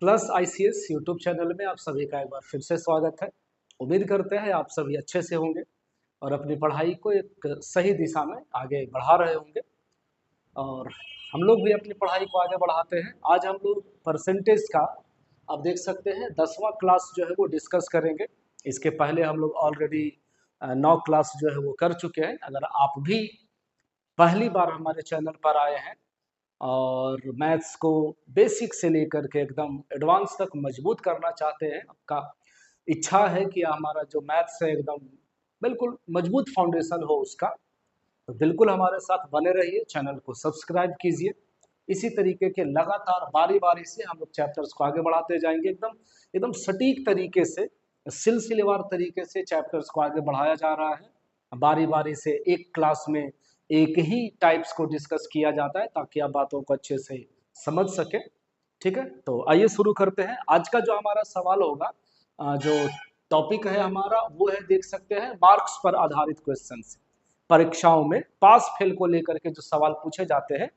Plus ICS YouTube channel में आप सभी का एक बार फिर से स्वागत है। उम्मीद करते हैं आप सभी अच्छे से होंगे और अपनी पढ़ाई को एक सही दिशा में आगे बढ़ा रहे होंगे। और हम लोग भी अपनी पढ़ाई को आगे बढ़ाते हैं। आज हम लोग परसेंटेज का आप देख सकते हैं 10वां क्लास जो है वो डिस्कस करेंगे। इसके पहले हम लोग ऑलरेडी 9 क्लास जो है वो कर चुके हैं। अगर आप भी पहली बार हमारे चैनल पर आए हैं और मैथ्स को बेसिक से लेकर के एकदम एडवांस तक मजबूत करना चाहते हैं, आपका इच्छा है कि हमारा जो मैथ्स है एकदम बिल्कुल मजबूत फाउंडेशन हो उसका, तो बिल्कुल हमारे साथ बने रहिए। चैनल को सब्सक्राइब कीजिए। इसी तरीके के लगातार बारी बारी से हम लोग चैप्टर्स को आगे बढ़ाते जाएंगे। एकदम एकदम सटीक तरीके से, सिलसिलेवार तरीके से चैप्टर्स को आगे बढ़ाया जा रहा है। बारी बारी से एक क्लास में एक ही टाइप्स को डिस्कस किया जाता है ताकि आप बातों को अच्छे से समझ सके। ठीक है, तो आइए शुरू करते हैं। आज का जो हमारा सवाल होगा, जो टॉपिक है हमारा, वो है, देख सकते हैं, मार्क्स पर आधारित क्वेश्चन। परीक्षाओं में पास फेल को लेकर के जो सवाल पूछे जाते हैं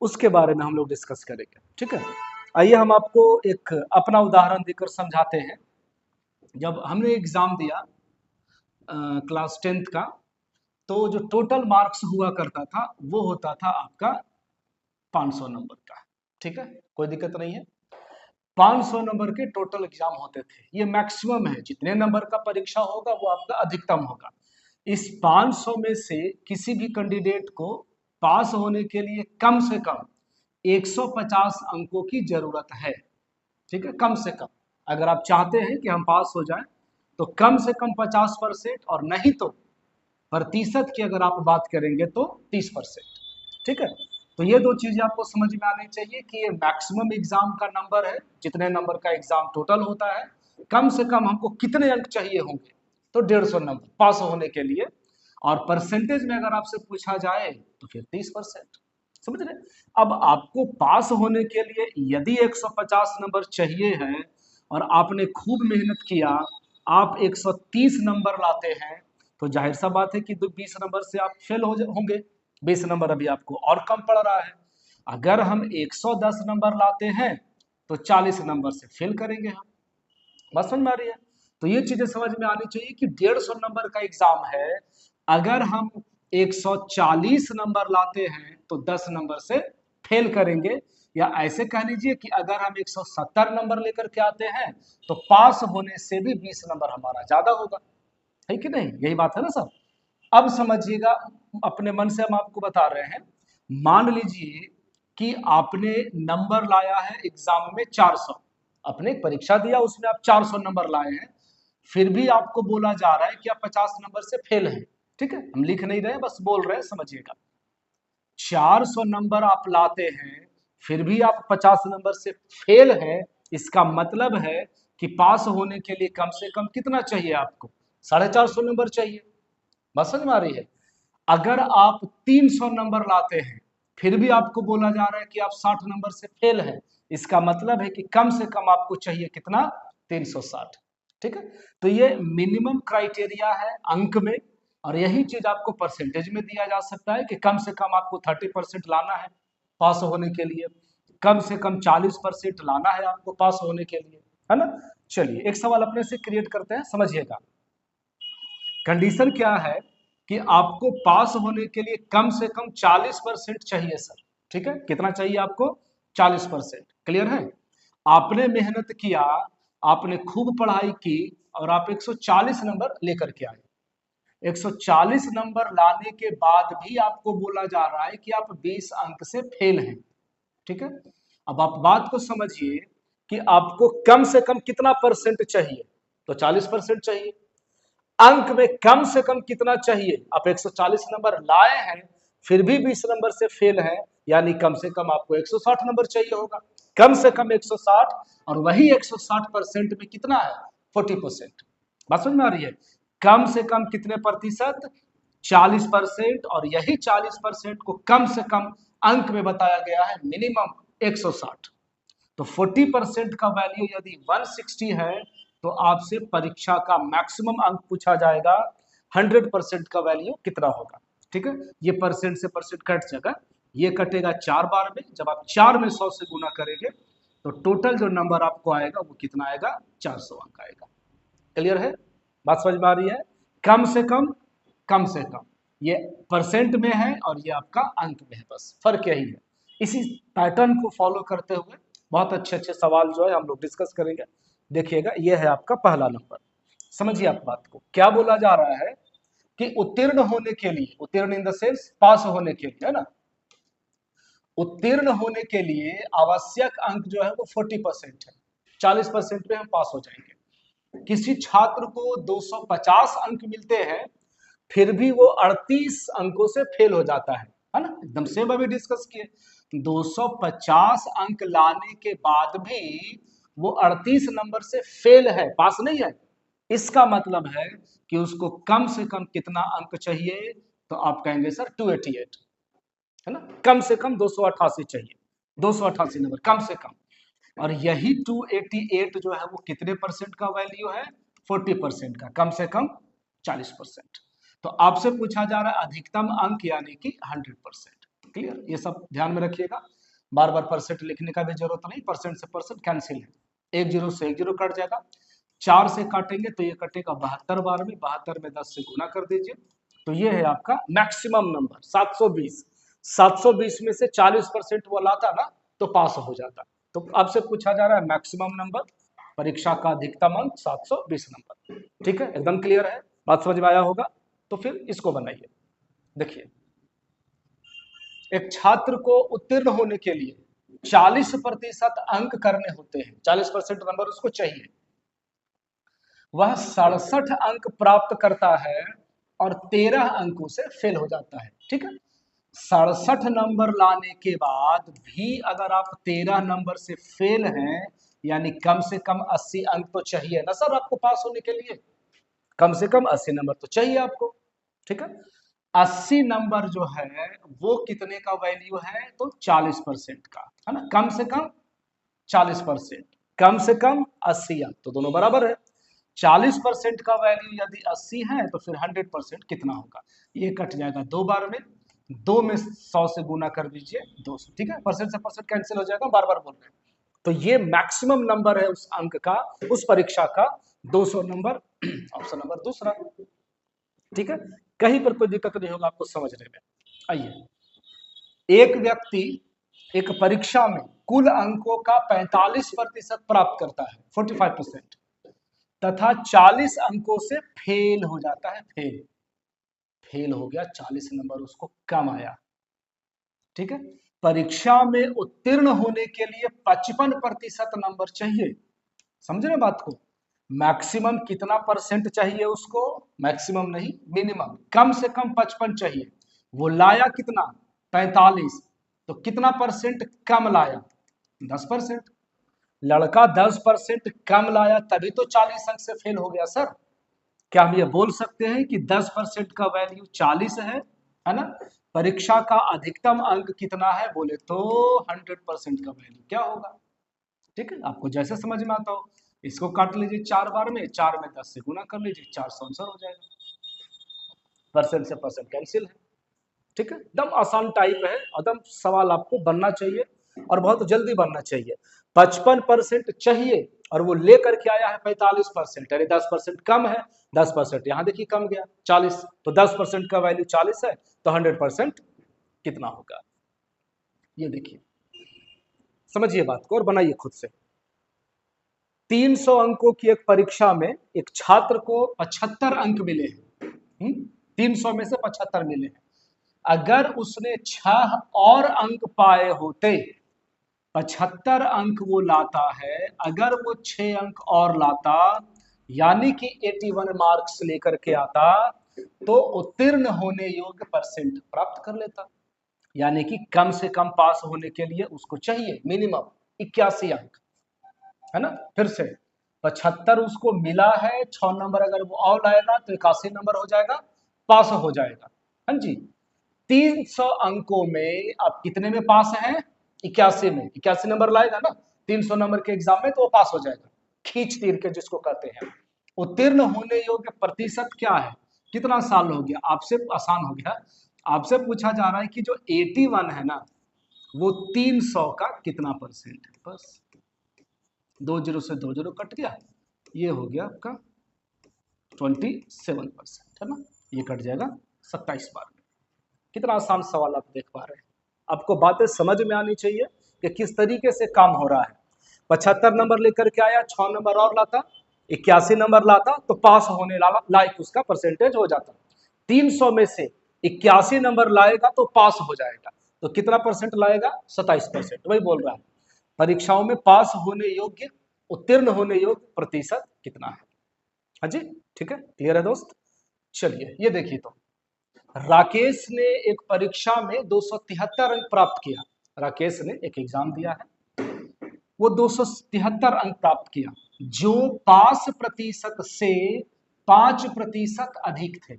उसके बारे में हम लोग डिस्कस करेंगे। ठीक है, आइए हम आपको एक अपना उदाहरण देकर समझाते हैं। जब हमने एग्जाम दिया क्लास 10th का, तो जो टोटल मार्क्स हुआ करता था वो होता था आपका 500 नंबर का। ठीक है, कोई दिक्कत नहीं है। 500 नंबर के टोटल एग्जाम होते थे। ये मैक्सिमम है, जितने नंबर का परीक्षा होगा वो आपका अधिकतम होगा। इस 500 में से किसी भी कैंडिडेट को पास होने के लिए कम से कम 150 अंकों की जरूरत है। ठीक है, कम से कम। अगर आप चाहते हैं कि हम पास हो जाएं तो कम से कम 50%, और नहीं तो प्रतिशत की अगर आप बात करेंगे तो 30%। ठीक है, तो ये दो चीजें आपको समझ में आनी चाहिए कि ये मैक्सिमम एग्जाम का नंबर है, जितने नंबर का एग्जाम टोटल होता है, कम से कम हमको कितने अंक चाहिए होंगे, तो 150 नंबर पास होने के लिए। और परसेंटेज में अगर आपसे पूछा जाए तो फिर 30%। समझ रहे? अब आपको पास होने के लिए यदि 150 नंबर चाहिए है और आपने खूब मेहनत किया, आप 130 नंबर लाते हैं, तो जाहिर सा बात है कि 20 नंबर से आप फेल होंगे। 20 नंबर अभी आपको और कम पड़ रहा है। अगर हम 110 नंबर लाते हैं तो 40 नंबर से फेल करेंगे हम। बात समझ में आ रही है? तो ये चीजें समझ में आनी चाहिए कि 150 नंबर का एग्जाम है। अगर हम 140 नंबर लाते हैं तो 10 नंबर से फेल करेंगे। या ऐसे कह लीजिए कि अगर हम 170 नंबर लेकर के आते हैं तो पास होने से भी 20 नंबर हमारा ज्यादा होगा। है कि नहीं? यही बात है ना सर? अब समझिएगा, अपने मन से हम आपको बता रहे हैं। मान लीजिए कि आपने नंबर लाया है एग्जाम में 400। आपने एक परीक्षा दिया, उसमें आप 400 नंबर लाए हैं, फिर भी आपको बोला जा रहा है कि आप 50 नंबर से फेल हैं। ठीक है, हम लिख नहीं रहे, बस बोल रहे हैं, समझिएगा। 400 नंबर आप लाते हैं, फिर भी आप 50 नंबर से फेल हैं। इसका मतलब है कि पास होने के लिए कम से कम कितना चाहिए आपको? 450 नंबर चाहिए। बात समझ में आ रही है? अगर आप 300 नंबर लाते हैं, फिर भी आपको बोला जा रहा है कि आप 60 नंबर से फेल हैं। इसका मतलब है कि कम से कम आपको चाहिए कितना? 360। ठीक है, तो ये मिनिमम क्राइटेरिया है अंक में। और यही चीज आपको परसेंटेज में दिया जा सकता है कि कम से कम आपको 30% लाना है पास होने के लिए, कम से कम 40% लाना है आपको पास होने के लिए, है ना? चलिए एक सवाल अपने से क्रिएट करते हैं, समझिएगा। कंडीशन क्या है कि आपको पास होने के लिए कम से कम 40% चाहिए सर। ठीक है, कितना चाहिए आपको? 40%। क्लियर है? आपने मेहनत किया, आपने खूब पढ़ाई की और आप 140 नंबर लेकर के आए। 140 नंबर लाने के बाद भी आपको बोला जा रहा है कि आप 20 अंक से फेल हैं। ठीक है, अब आप बात को समझिए कि आपको कम से कम कितना परसेंट चाहिए? तो 40% चाहिए। अंक में कम से कम कितना चाहिए? आप 140 नंबर लाए हैं, फिर भी 20 नंबर से फेल हैं, यानी कम से कम आपको 160 नंबर चाहिए होगा। कम से कम 160, और वही 160% में कितना है? 40%। बात समझ में आ रही है? कम से कम कितने प्रतिशत? 40%। और यही 40% को कम से कम अंक में बताया गया है मिनिमम 160। तो 40% का वैल्यू यदि 160 है तो आपसे परीक्षा का मैक्सिमम अंक पूछा जाएगा। 100% का वैल्यू कितना होगा? ठीक है, ये परसेंट से परसेंट कट जाएगा, ये कटेगा 4 बार में। जब आप 4 में 100 से गुना करेंगे तो टोटल जो नंबर आपको आएगा वो कितना आएगा, 400 अंक आएगा। क्लियर है, बात समझ में आ रही है? कम से कम, कम से कम, ये परसेंट में है और ये आपका अंक में है, बस फर्क यही है। इसी पैटर्न को फॉलो करते हुए बहुत अच्छे अच्छे सवाल जो है हम लोग डिस्कस करेंगे। देखिएगा, ये है आपका पहला नंबर। समझिए आप बात को, क्या बोला जा रहा है कि उत्तीर्ण होने के लिए, उत्तीर्ण इन द सेंस पास होने के लिए, है ना, उत्तीर्ण होने के लिए आवश्यक अंक जो है वो 40% है। 40% में हम पास हो जाएंगे। किसी छात्र को 250 अंक मिलते हैं, फिर भी वो 38 अंकों से फेल हो जाता है ना, एकदम सेम अभी डिस्कस किए। 250 अंक लाने के बाद भी वो 38 नंबर से फेल है, पास नहीं है। इसका मतलब है कि उसको कम से कम कितना अंक चाहिए, तो आप कहेंगे सर 288, है ना, कम से कम 288 चाहिए, 288 नंबर कम से कम। और यही 288 जो है वो कितने परसेंट का वैल्यू है, 40% का, कम से कम 40%। तो आपसे पूछा जा रहा है अधिकतम अंक यानी कि 100%। क्लियर, ये सब ध्यान में रखिएगा, बार बार परसेंट लिखने का भी जरूरत नहीं, परसेंट से परसेंट कैंसिल है, 1 जीरो से 1 जीरो कट जाएगा, 4 से काटेंगे तो ये कटेगा 72 बार में, 72 में 10 से गुना कर दीजिए, तो ये है आपका मैक्सिमम नंबर 720। 720 में से 40% वो लाता ना तो पास हो जाता। तो आपसे पूछा जा रहा है मैक्सिमम नंबर, परीक्षा का अधिकतम अंक 720 नंबर। ठीक है, एकदम क्लियर है, बात समझ में आया होगा। तो फिर इसको बनाइए। देखिए, एक छात्र को उत्तीर्ण होने के लिए 40% अंक करने होते हैं, 40% नंबर उसको चाहिए। वह 67 अंक प्राप्त करता है और 13 अंकों से फेल हो जाता है। ठीक है, 67 नंबर लाने के बाद भी अगर आप 13 नंबर से फेल हैं, यानी कम से कम 80 अंक तो चाहिए ना सर आपको पास होने के लिए, कम से कम 80 नंबर तो चाहिए आपको। ठीक है, 80 नंबर जो है वो कितने का वैल्यू है, तो 40% का, है ना, कम से कम 40%, कम से कम 80 अंक, तो दोनों बराबर है। 40% का वैल्यू यदि 80 है तो फिर 100% कितना होगा, ये कट जाएगा 2 बार में, 2 में 100 से गुना कर दीजिए 200। ठीक है, परसेंट से परसेंट कैंसिल हो जाएगा, बार बार बोल रहे हैं। तो ये मैक्सिमम नंबर है उस अंक का, उस परीक्षा का, 200 नंबर, ऑप्शन नंबर दूसरा। ठीक है, कहीं पर कोई दिक्कत नहीं होगा आपको समझने में। आइए, एक व्यक्ति एक परीक्षा में कुल अंकों का 45% प्राप्त करता है, 45%, तथा 40 अंकों से फेल हो जाता है, फेल, फेल हो गया, 40 नंबर उसको कम आया। ठीक है, परीक्षा में उत्तीर्ण होने के लिए 55% नंबर चाहिए। समझे ना बात को, मैक्सिमम कितना परसेंट चाहिए उसको, मैक्सिमम नहीं मिनिमम, कम से कम 55 चाहिए। वो लाया कितना, 45, तो कितना परसेंट कम लाया, 10%। लड़का 10% कम लाया तभी तो 40 अंक से फेल हो गया सर। क्या हम ये बोल सकते हैं कि 10% का वैल्यू 40 है ना, परीक्षा का अधिकतम अंक कितना है बोले तो 100% का वैल्यू क्या होगा। ठीक है, आपको जैसे समझ में आता हो, इसको काट लीजिए 4 बार में, 4 में 10 से गुना कर लीजिए, 400 आंसर हो जाएगा, परसेंट से परसेंट कैंसिल है। ठीक है, एकदम आसान टाइप है, एकदम सवाल आपको बनना चाहिए और बहुत जल्दी बनना चाहिए। 55% चाहिए और वो लेकर के आया है 45%, यानी 10% कम है, 10% यहाँ देखिए कम गया 40, तो 10% का वैल्यू 40 है, तो 100% कितना होगा, ये देखिए, समझिए बात को और बनाइए खुद से। 300 अंकों की एक परीक्षा में एक छात्र को 75 अंक मिले हैं, 300 में से 75 मिले हैं। अगर उसने 6 और अंक पाए होते, 75 अंक वो लाता है, अगर वो 6 अंक और लाता यानी कि 81 मार्क्स लेकर के आता, तो उत्तीर्ण होने योग्य परसेंट प्राप्त कर लेता। यानी कि कम से कम पास होने के लिए उसको चाहिए मिनिमम 81 अंक, है ना। फिर से 75 उसको मिला है, 6 नंबर अगर वो और लाएगा तो 81 नंबर हो जाएगा, पास हो जाएगा। हाँ जी, 300 अंकों में आप कितने में पास हैं, 81 में, 81 नंबर लाएगा ना 300 नंबर के एग्जाम में, तो वो पास हो जाएगा, खींच तीर के जिसको कहते हैं। उत्तीर्ण होने योग्य प्रतिशत क्या है, कितना साल हो गया, आपसे आसान हो गया, आपसे पूछा जा रहा है कि जो 81 है ना वो 300 का कितना परसेंट है, बस 2 जीरो से 2 जीरो कट गया, ये हो गया आपका 27%, है ना, ये कट जाएगा 27 बार में। कितना आसान सवाल आप देख पा रहे हैं। आपको बातें समझ में आनी चाहिए कि किस तरीके से काम हो रहा है। 75 नंबर लेकर के आया, 6 नंबर और लाता, 81 नंबर लाता तो पास होने लायक उसका परसेंटेज हो जाता। 300 में से 81 नंबर लाएगा तो पास हो जाएगा, तो कितना परसेंट लाएगा? 27%। वही बोल रहा है, परीक्षाओं में पास होने योग्य, उत्तीर्ण होने योग्य प्रतिशत कितना है। हाँ जी, ठीक है, क्लियर है दोस्त। चलिए ये देखिए, तो राकेश ने एक परीक्षा में 273 अंक प्राप्त किया। राकेश ने एक एग्जाम दिया है, वो 273 अंक प्राप्त किया, जो पास प्रतिशत से 5% अधिक थे।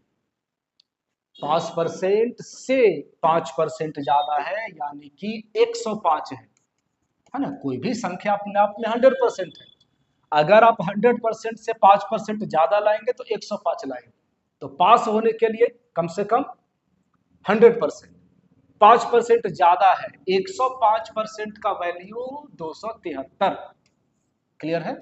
5% से 5% ज्यादा है, यानी कि 105 है ना। कोई भी संख्या अपने आप में 100% है। अगर आप 100% से 5% ज्यादा लाएंगे तो 105 लाएंगे। तो पास होने के लिए कम से कम 100%, 5% ज्यादा है, 105% का वैल्यू 273। क्लियर है।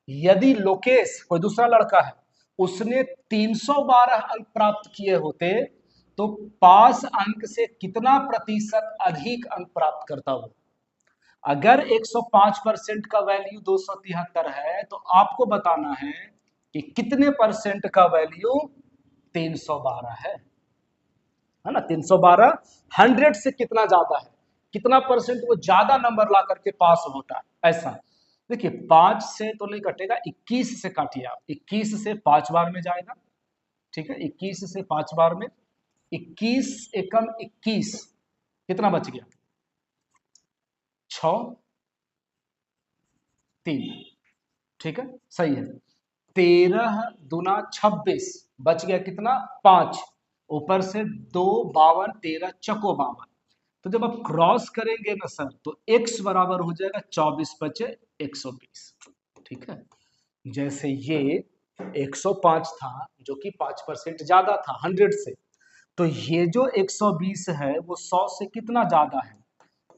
यदि लोकेश, कोई दूसरा लड़का है, उसने 312 अंक प्राप्त किए होते तो पास अंक से कितना प्रतिशत अधिक अंक प्राप्त करता वो? अगर 105% का वैल्यू 273 है तो आपको बताना है कि कितने परसेंट का वैल्यू 312 है ना। 312 100 से कितना ज्यादा है, कितना परसेंट वो ज्यादा नंबर ला करके पास होता है, ऐसा। देखिए 5 से तो नहीं कटेगा, 21 से काटिए आप, 21 से 5 बार में जाएगा, ठीक है, 21 से 5 बार में, 21 एकम 21, कितना बच गया? 6 3, ठीक है, सही है। 13 दूना 26, बच गया कितना? 5, ऊपर से 2 52, 13 चको 52। तो जब आप क्रॉस करेंगे ना सर, तो x बराबर हो जाएगा 24 बचे 120, ठीक है। जैसे ये 105 था, जो कि 5% ज्यादा था 100 से, तो ये जो 120 है वो 100 से कितना ज्यादा है?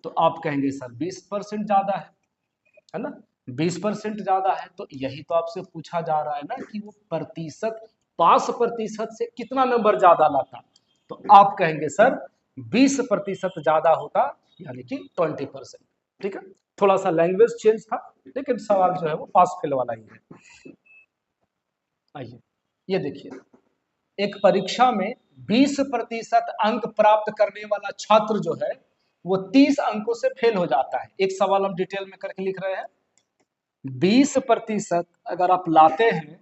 तो आप कहेंगे सर 20% ज्यादा है ना, 20% ज्यादा है। तो यही तो आपसे पूछा जा रहा है ना कि वो प्रतिशत, पास प्रतिशत से कितना नंबर ज्यादा लाता। तो आप कहेंगे सर 20% ज्यादा होता, यानी कि 20%, ठीक है। थोड़ा सा लैंग्वेज चेंज था, लेकिन सवाल जो है वो पास फेल वाला ही है। आइए ये देखिए, एक परीक्षा में 20% अंक प्राप्त करने वाला छात्र जो है वो 30 अंकों से फेल हो जाता है। एक सवाल हम डिटेल में करके लिख रहे हैं। 20% अगर आप लाते हैं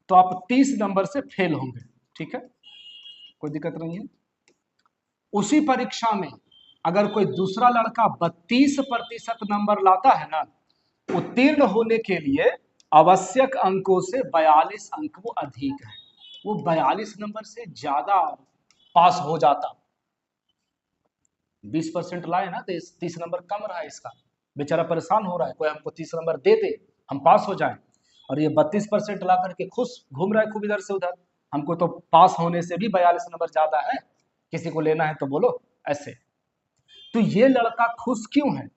तो आप 30 नंबर से फेल होंगे, ठीक है, कोई दिक्कत नहीं है। उसी परीक्षा में अगर कोई दूसरा लड़का 32% नंबर लाता है ना, उत्तीर्ण होने के लिए आवश्यक अंकों से 42 अंक वो अधिक है, वो 42 नंबर से ज्यादा पास हो जाता। 20% लाए ना तो 30 नंबर कम रहा है इसका, बेचारा परेशान हो रहा है, कोई हमको 30 नंबर दे दे हम पास हो जाएं। और ये 32% ला करके खुश घूम रहा है खूब इधर से उधर, हमको तो पास होने से भी 42 नंबर ज्यादा है, किसी को लेना है तो बोलो, ऐसे। तो ये लड़का खुश क्यों है?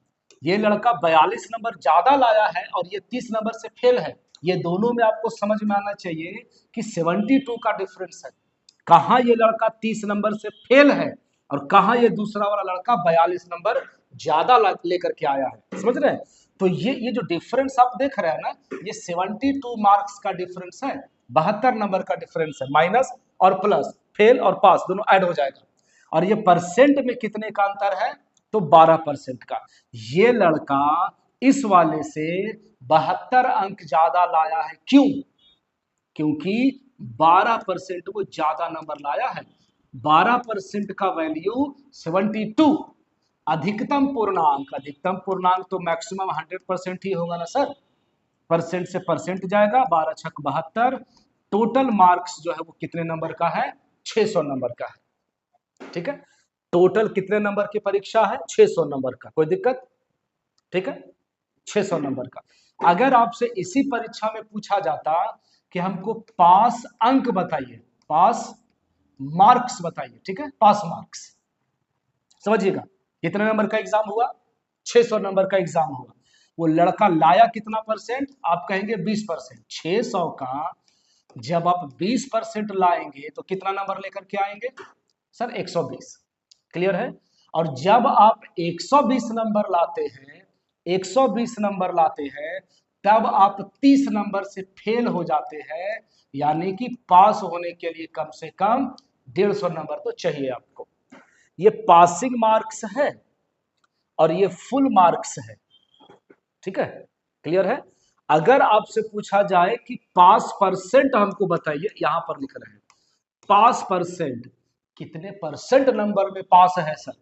ये लड़का 42 नंबर ज्यादा लाया है और ये 30 नंबर से फेल है। ये दोनों में आपको समझ में आना चाहिए कि 72 का डिफरेंस है। कहां ये लड़का 30 नंबर से फेल है और कहां ये दूसरा वाला लड़का 42 नंबर ज्यादा लेकर के आया है, समझ रहे हैं। तो ये जो डिफरेंस आप देख रहे हैं ना, ये 72 मार्क्स का डिफरेंस है, 72 नंबर का डिफरेंस है, माइनस और प्लस, फेल और पास दोनों ऐड हो जाएगा। और ये परसेंट में कितने का अंतर है? तो 12% का। ये लड़का इस वाले से 72 अंक ज्यादा लाया है, क्यों? क्योंकि 12% वो ज्यादा नंबर लाया है। 12% का वैल्यू 72, अधिकतम पूर्णांक, अधिकतम पूर्णांक तो मैक्सिमम 100% ही होगा ना सर, परसेंट से परसेंट जाएगा, 12 छक 72, टोटल मार्क्स जो है वो कितने नंबर का है? 600 नंबर का है, ठीक है। टोटल कितने नंबर की परीक्षा है? 600 नंबर का, कोई दिक्कत? ठीक है, 600 नंबर का। अगर आपसे इसी परीक्षा में पूछा जाता कि हमको पास अंक बताइए, पास मार्क्स बताइए, ठीक है, पास मार्क्स, समझिएगा कितने नंबर का एग्जाम हुआ? 600 नंबर का एग्जाम हुआ। वो लड़का लाया कितना परसेंट, आप कहेंगे 20%। 600 का जब आप 20% लाएंगे तो कितना नंबर लेकर के आएंगे सर, 120। क्लियर है। और जब आप 120 नंबर लाते हैं, 120 नंबर लाते हैं, तब आप 30 नंबर से फेल हो जाते हैं, यानी कि पास होने के लिए कम से कम 150 नंबर तो चाहिए आपको। ये पासिंग मार्क्स है और ये फुल मार्क्स है, ठीक है, क्लियर है। अगर आपसे पूछा जाए कि पास परसेंट हमको बताइए, यहां पर लिख रहे हैं पास परसेंट, कितने परसेंट नंबर में पास है सर,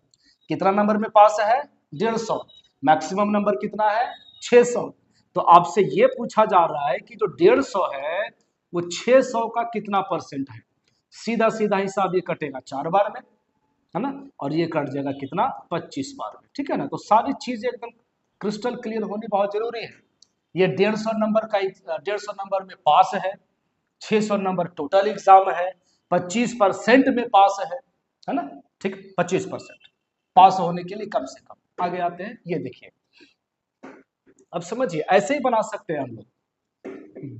कितना नंबर में पास है, 150। मैक्सिमम नंबर कितना है, 600। तो आपसे ये पूछा जा रहा है कि जो 150 है वो 600 का कितना परसेंट है। सीधा सीधा हिसाब ये कटेगा 4 बार में, है ना, और ये कट जाएगा कितना, 25 बार में, ठीक है ना। तो सारी चीजें एकदम क्रिस्टल क्लियर होनी बहुत जरूरी है। ये 150 नंबर का 150 नंबर में पास है, 600 नंबर टोटल एग्जाम है, 25% में पास है ना, ठीक, 25% पास होने के लिए कम से कम। आगे आते हैं, ये देखिए, अब समझिए ऐसे ही बना सकते हैं हम लोग।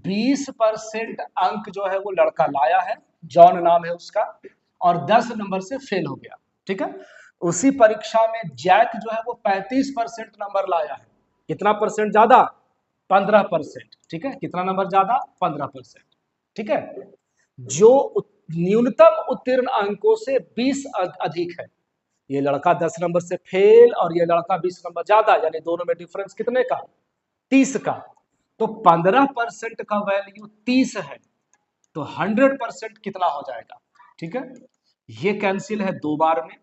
20% अंक जो है वो लड़का लाया है, जॉन नाम है उसका, और 10 नंबर से फेल हो गया, ठीक है। उसी परीक्षा में जैक जो है वो 35% नंबर लाया है, कितना परसेंट ज्यादा, 15%, ठीक है, कितना नंबर ज्यादा, 15%, ठीक है। जो न्यूनतम उत्तीर्ण अंकों से 20 अधिक है, ये लड़का 10 नंबर से फेल और ये लड़का 20 नंबर ज्यादा, यानी दोनों में डिफरेंस कितने का, 30 का। तो 15% का वैल्यू 30 है, तो 100% कितना हो जाएगा, ठीक है। ये कैंसिल है 2 बार में,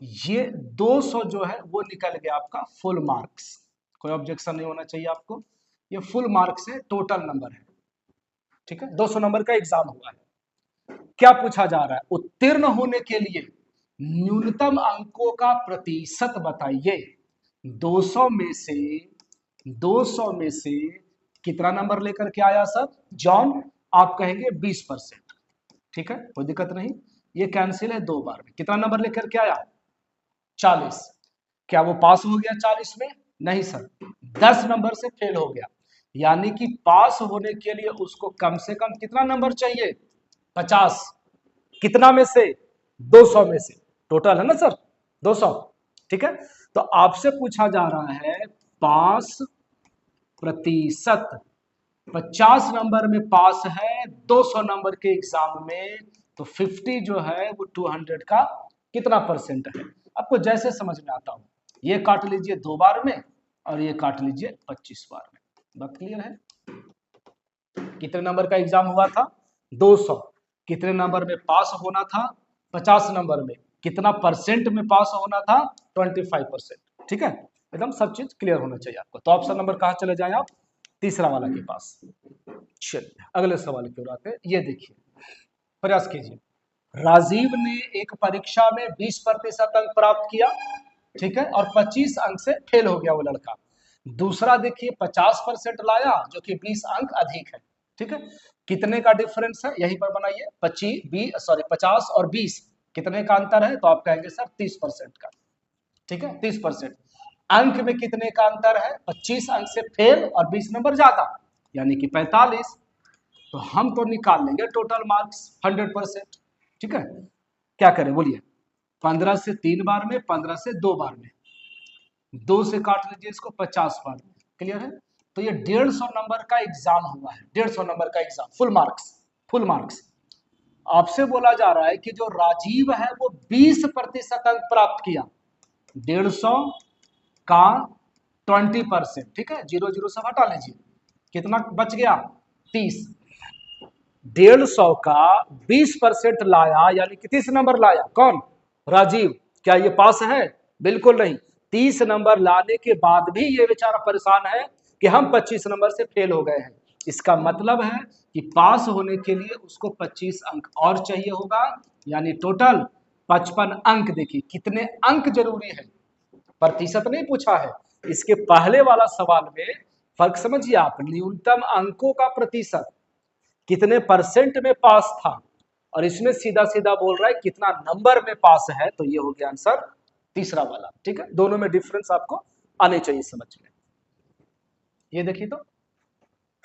ये 200 जो है वो निकल गया आपका फुल मार्क्स। कोई ऑब्जेक्शन नहीं होना चाहिए आपको, ये फुल मार्क्स है, टोटल नंबर है, ठीक है। 200 नंबर का एग्जाम हुआ है। क्या पूछा जा रहा है, उत्तीर्ण होने के लिए न्यूनतम अंकों का प्रतिशत बताइए। 200 में से 200 में से कितना नंबर लेकर के आया सर, जॉन, आप कहेंगे 20%, ठीक है, कोई दिक्कत नहीं। ये कैंसिल है 2 बार में, कितना नंबर लेकर के आया, 40। क्या वो पास हो गया 40 में, नहीं सर, 10 नंबर से फेल हो गया, यानी कि पास होने के लिए उसको कम से कम कितना नंबर चाहिए, 50। कितना में से, 200 में से, टोटल है ना सर 200, ठीक है। तो आपसे पूछा जा रहा है पास प्रतिशत, 50 नंबर में पास है 200 नंबर के एग्जाम में, तो 50 जो है वो 200 का कितना परसेंट है। आपको जैसे समझ में आता हो, ये काट लीजिए 2 बार में और ये काट लीजिए 25 बार में। बात क्लियर है। कितने नंबर का एग्जाम हुआ था, 200। कितने नंबर में पास होना था, 50 नंबर में। कितना परसेंट में पास होना था, 25%, ठीक है। एकदम सब चीज क्लियर होना चाहिए आपको। तो ऑप्शन नंबर कहां चले जाए आप, तीसरा वाला के पास। चलिए अगले सवाल की ओर आते हैं। ये देखिए, प्रयास कीजिए। राजीव ने एक परीक्षा में 20% अंक प्राप्त किया, ठीक है, और 25 अंक से फेल हो गया वो लड़का। दूसरा देखिए 50% लाया, जो कि 20 अंक अधिक है, ठीक है। कितने का डिफरेंस है, यहीं पर बनाइए, 50 और 20 कितने का अंतर है, तो आप कहेंगे सर 30% का, ठीक है, 30%। अंक में कितने का अंतर है, 25 अंक से फेल और 20 नंबर ज्यादा, यानी कि 45। तो हम तो निकाल लेंगे टोटल मार्क्स 100%, ठीक है। क्या करें बोलिए, 15 से 3 बार में, 15 से 2 बार में, 2 से काट लीजिए इसको, 50 बार में। क्लियर है। तो ये 150 नंबर का एग्जाम हुआ है, 150 नंबर का exam, full marks, full marks. आपसे बोला जा रहा है कि जो राजीव है वो 20% अंक प्राप्त किया, 150 का 20%, ठीक है, 0 से हटा लीजिए, कितना बच गया, 30। 150 का 20% लाया, यानी कि 30 नंबर लाया, कौन, राजीव। क्या ये पास है, बिल्कुल नहीं। 30 नंबर लाने के बाद भी ये बेचारा परेशान है कि हम 25 नंबर से फेल हो गए हैं। इसका मतलब है कि पास होने के लिए उसको 25 अंक और चाहिए होगा, यानी टोटल 55 अंक। देखिए कितने अंक जरूरी है, प्रतिशत नहीं पूछा है। इसके पहले वाला सवाल में फर्क समझिए आप, न्यूनतम अंकों का प्रतिशत, कितने परसेंट में पास था, और इसमें सीधा सीधा बोल रहा है कितना नंबर में पास है। तो ये हो गया आंसर तीसरा वाला, ठीक है। दोनों में डिफरेंस आपको आने चाहिए समझ में। ये देखिए तो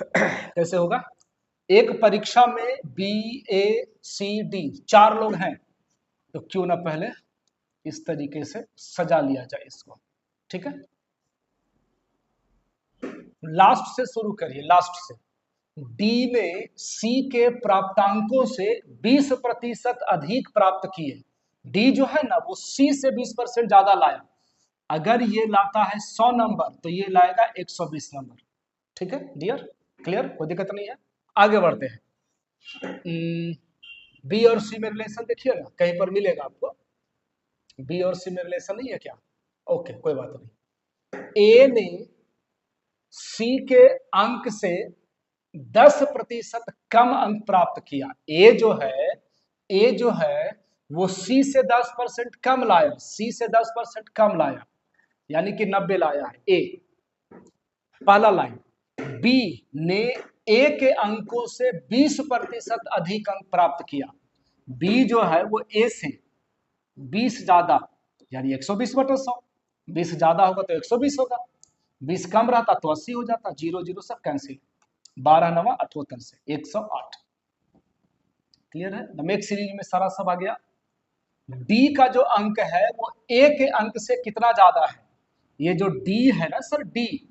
कैसे होगा। एक परीक्षा में बी ए सी डी 4 लोग हैं, तो क्यों ना पहले इस तरीके से सजा लिया जाए इसको। ठीक है, लास्ट से शुरू करिए, लास्ट से। डी ने सी के प्राप्तांकों से 20% अधिक प्राप्त किए। डी जो है ना वो सी से 20% ज्यादा लाया। अगर ये लाता है 100 नंबर तो ये लाएगा 120 नंबर। ठीक है डियर, क्लियर, कोई दिक्कत नहीं है। आगे बढ़ते हैं। बी और सी में रिलेशन देखिए ना, कहीं पर मिलेगा आपको। बी और सी में रिलेशन नहीं है क्या? ओके, कोई बात नहीं। ए ने सी के अंक से 10% कम अंक प्राप्त किया। ए जो है वो सी से 10% कम लाया, सी से 10% कम लाया, यानी कि 90 लाया है ए, पहला लाइन। बी ने ए के अंकों से 20% अधिक अंक प्राप्त किया। बी जो है वो ए से 20 ज्यादा, यानी 120/100। 20 ज्यादा होगा तो 120 होगा, 20 कम रहता तो 80 हो जाता। 0 0 सब कैंसिल, 12 9 78 से 108। क्लियर है? नमेक सीरीज में सारा सब आ गया। डी का जो अंक है वो ए के अंक से कितना ज्यादा है? ये जो डी है ना सर, डी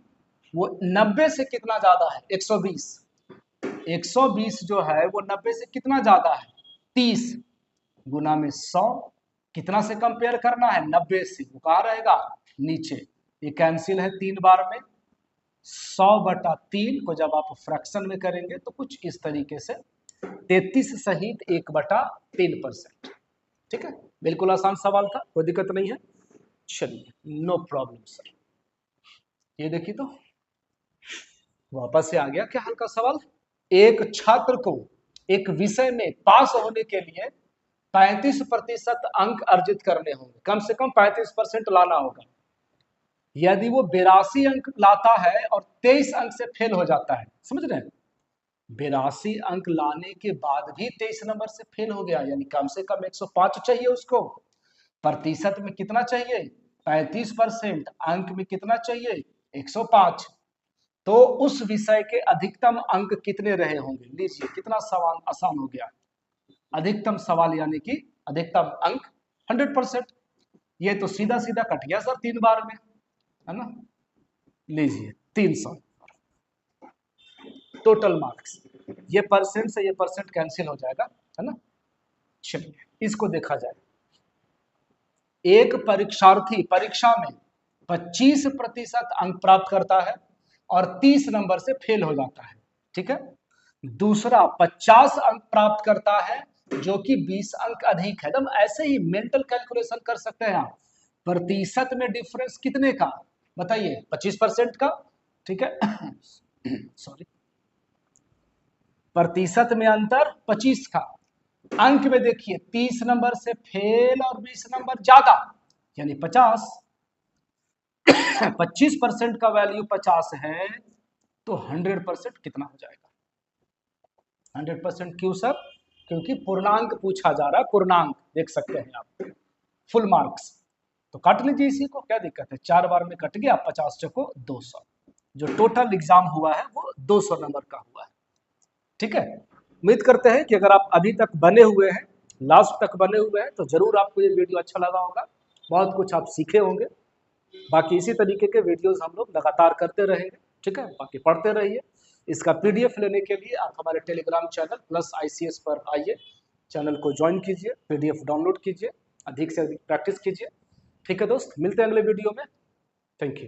वो 90 से कितना ज्यादा है? 120। 120 जो है वो 90 से कितना ज्यादा है? 30 गुना में 100। कितना से कंपेयर करना है? 90 से। वो कहाँ रहेगा? नीचे। ये कैंसिल है 3 बार में। 100/3 को जब आप फ्रैक्शन में करेंगे तो कुछ इस तरीके से 33 सहित 1/3%। ठीक है, बिल्कुल आसान सवाल था, कोई दिक्कत नहीं है। चलिए, नो प्रॉब्लम सर। ये देखिए तो वापस से आ गया क्या हल्का सवाल। एक छात्र को एक विषय में पास होने के लिए 35% अंक अर्जित करने होंगे, कम से कम 35% लाना होगा। यदि वो 82 अंक लाता है और 23 अंक से फेल हो जाता है, समझ रहे हैं? 82 अंक लाने के बाद भी 23 नंबर से फेल हो गया, यानी कम से कम 105 चाहिए उसको। प्रतिशत में कितना चाहिए? 35%। अंक में कितना चाहिए? 105। तो उस विषय के अधिकतम अंक कितने रहे होंगे? लीजिए कितना सवाल आसान हो गया। अधिकतम सवाल यानी कि अधिकतम अंक 100%। ये तो सीधा सीधा कट गया सर 3 बार में, है ना। लीजिए 300 टोटल मार्क्स। ये परसेंट से ये परसेंट कैंसिल हो जाएगा, है ना। चलिए इसको देखा जाए। एक परीक्षार्थी परीक्षा में 25% अंक प्राप्त करता है और 30 नंबर से फेल हो जाता है। ठीक है। दूसरा 50 अंक प्राप्त करता है जो कि 20 अंक अधिक है। एकदम ऐसे ही मेंटल कैलकुलेशन कर सकते हैं आप। प्रतिशत में डिफरेंस कितने का बताइए? 25% का। ठीक है सॉरी, प्रतिशत में अंतर 25 का। अंक में देखिए 30 नंबर से फेल और 20 नंबर ज्यादा, यानी 50। 25% का वैल्यू 50 है तो 100% कितना हो जाएगा? 100% क्यों सर? क्योंकि पूर्णांक पूछा जा रहा है, पूर्णांक देख सकते हैं आप। फुल मार्क्स तो काट लीजिए इसी को, क्या दिक्कत है? 4 बार में कट गया, 50 चौको 200। जो टोटल एग्जाम हुआ है वो 200 नंबर का हुआ है। ठीक है, उम्मीद करते हैं कि अगर आप अभी तक बने हुए हैं, लास्ट तक बने हुए हैं, तो जरूर आपको ये वीडियो अच्छा लगा होगा, बहुत कुछ आप सीखे होंगे। बाकी इसी तरीके के वीडियोस हम लोग लगातार करते रहेंगे। ठीक है, बाकी पढ़ते रहिए। इसका पीडीएफ लेने के लिए आप हमारे टेलीग्राम चैनल प्लस ICS पर आइए, चैनल को ज्वाइन कीजिए, पीडीएफ डाउनलोड कीजिए, अधिक से अधिक प्रैक्टिस कीजिए। ठीक है दोस्त, मिलते हैं अगले वीडियो में। Thank you.